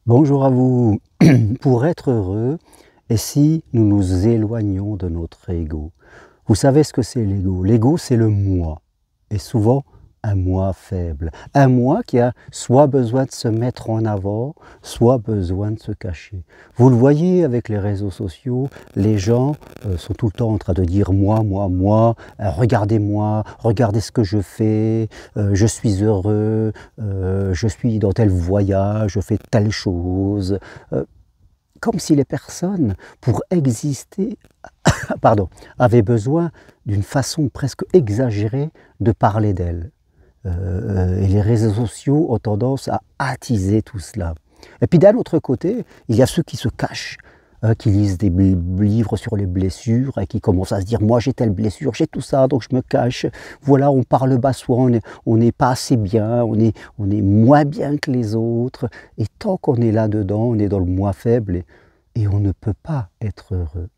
Bonjour à vous. Pour être heureux, et si nous nous éloignons de notre ego? Vous savez ce que c'est l'ego? L'ego, c'est le moi. Et souvent, un moi faible. Un moi qui a soit besoin de se mettre en avant, soit besoin de se cacher. Vous le voyez avec les réseaux sociaux, les gens sont tout le temps en train de dire moi, moi, moi, regardez-moi, regardez ce que je fais, je suis heureux, je suis dans tel voyage, je fais telle chose. Comme si les personnes, pour exister, pardon, avaient besoin d'une façon presque exagérée de parler d'elles. Et les réseaux sociaux ont tendance à attiser tout cela. Et puis d'un autre côté, il y a ceux qui se cachent, qui lisent des livres sur les blessures et qui commencent à se dire « moi j'ai telle blessure, j'ai tout ça, donc je me cache ». Voilà, on parle bas soi, on n'est pas assez bien, on est moins bien que les autres. Et tant qu'on est là-dedans, on est dans le moi faible et on ne peut pas être heureux.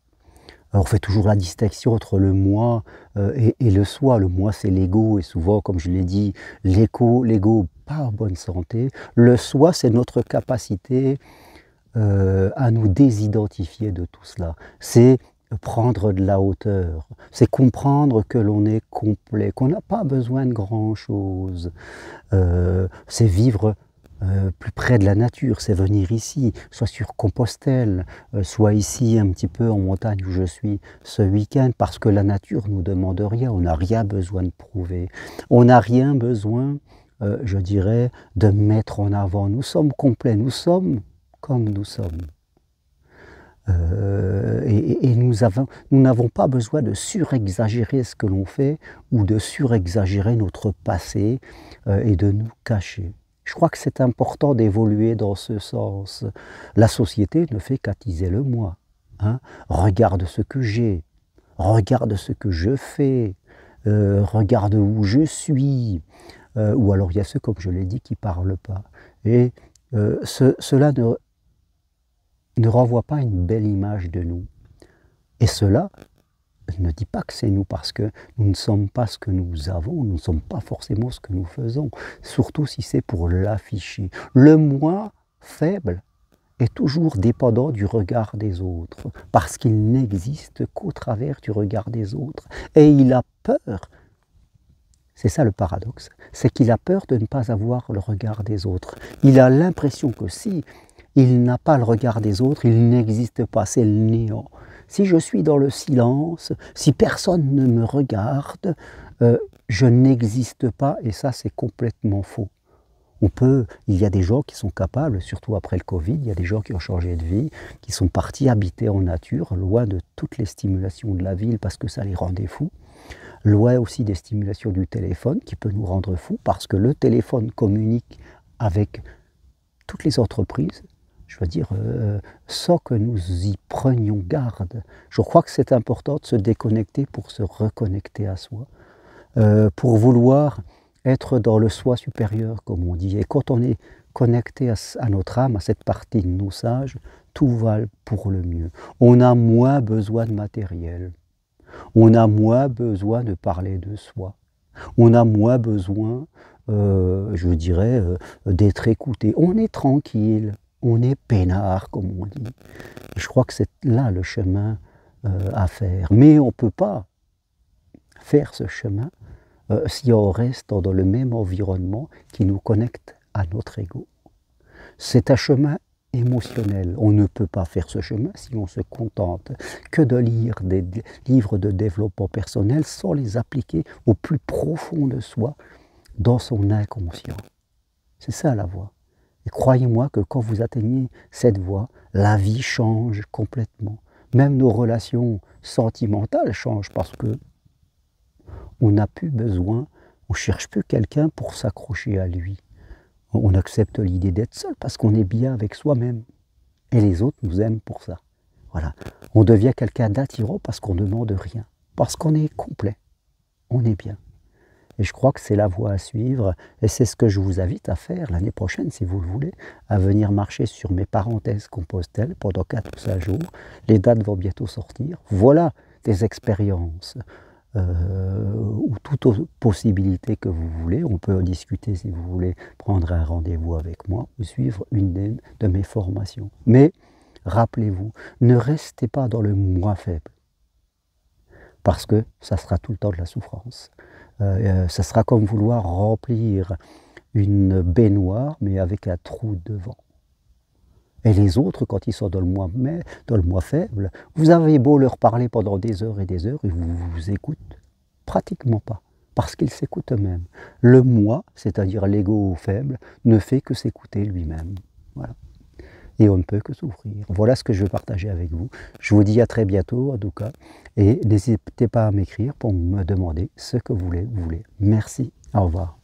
Alors, on fait toujours la distinction entre le moi et le soi. Le moi, c'est l'ego, et souvent, comme je l'ai dit, l'ego pas en bonne santé. Le soi, c'est notre capacité à nous désidentifier de tout cela. C'est prendre de la hauteur, c'est comprendre que l'on est complet, qu'on n'a pas besoin de grand-chose. C'est vivre plus près de la nature, c'est venir ici, soit sur Compostelle, soit ici un petit peu en montagne où je suis ce week-end, parce que la nature ne nous demande rien, on n'a rien besoin de prouver, on n'a rien besoin, je dirais, de mettre en avant. Nous sommes complets, nous sommes comme nous sommes. Et nous n'avons pas besoin de surexagérer ce que l'on fait ou de surexagérer notre passé et de nous cacher. Je crois que c'est important d'évoluer dans ce sens. La société ne fait qu'attiser le moi. Hein. Regarde ce que j'ai, regarde ce que je fais, regarde où je suis. Ou alors il y a ceux, comme je l'ai dit, qui ne parlent pas. Et cela ne renvoie pas une belle image de nous. Et cela ne dit pas que c'est nous, parce que nous ne sommes pas ce que nous avons, nous ne sommes pas forcément ce que nous faisons, surtout si c'est pour l'afficher. Le moi faible est toujours dépendant du regard des autres, parce qu'il n'existe qu'au travers du regard des autres. Et il a peur, c'est ça le paradoxe, c'est qu'il a peur de ne pas avoir le regard des autres. Il a l'impression que si il n'a pas le regard des autres, il n'existe pas, c'est le néant. Si je suis dans le silence, si personne ne me regarde, je n'existe pas, et ça c'est complètement faux. Il y a des gens qui sont capables, surtout après le Covid, il y a des gens qui ont changé de vie, qui sont partis habiter en nature, loin de toutes les stimulations de la ville parce que ça les rendait fous, loin aussi des stimulations du téléphone qui peut nous rendre fous parce que le téléphone communique avec toutes les entreprises, je veux dire, sans que nous y prenions garde. Je crois que c'est important de se déconnecter pour se reconnecter à soi, pour vouloir être dans le soi supérieur, comme on dit. Et quand on est connecté à notre âme, à cette partie de nous sages, tout va pour le mieux. On a moins besoin de matériel, on a moins besoin de parler de soi, on a moins besoin, je dirais, d'être écouté. On est tranquille. On est peinard, comme on dit. Je crois que c'est là le chemin à faire. Mais on ne peut pas faire ce chemin si on reste dans le même environnement qui nous connecte à notre ego. C'est un chemin émotionnel. On ne peut pas faire ce chemin si on se contente que de lire des livres de développement personnel sans les appliquer au plus profond de soi, dans son inconscient. C'est ça la voie. Et croyez-moi que quand vous atteignez cette voie, la vie change complètement. Même nos relations sentimentales changent parce que on n'a plus besoin, on ne cherche plus quelqu'un pour s'accrocher à lui. On accepte l'idée d'être seul parce qu'on est bien avec soi-même. Et les autres nous aiment pour ça. Voilà. On devient quelqu'un d'attirant parce qu'on ne demande rien. Parce qu'on est complet. On est bien. Et je crois que c'est la voie à suivre, et c'est ce que je vous invite à faire l'année prochaine, si vous le voulez, à venir marcher sur mes parenthèses Compostelle pendant 4 ou 5 jours. Les dates vont bientôt sortir. Voilà des expériences ou toute autre possibilité que vous voulez. On peut en discuter si vous voulez prendre un rendez-vous avec moi ou suivre une de mes formations. Mais rappelez-vous, ne restez pas dans le moi faible, parce que ça sera tout le temps de la souffrance. Ça sera comme vouloir remplir une baignoire, mais avec un trou devant. Et les autres, quand ils sont dans le moi faible, vous avez beau leur parler pendant des heures, et ils vous écoutent pratiquement pas, parce qu'ils s'écoutent eux-mêmes. Le moi, c'est-à-dire l'ego faible, ne fait que s'écouter lui-même. Voilà. Et on ne peut que souffrir. Voilà ce que je veux partager avec vous. Je vous dis à très bientôt, en tout cas, et n'hésitez pas à m'écrire pour me demander ce que vous voulez. Merci. Au revoir.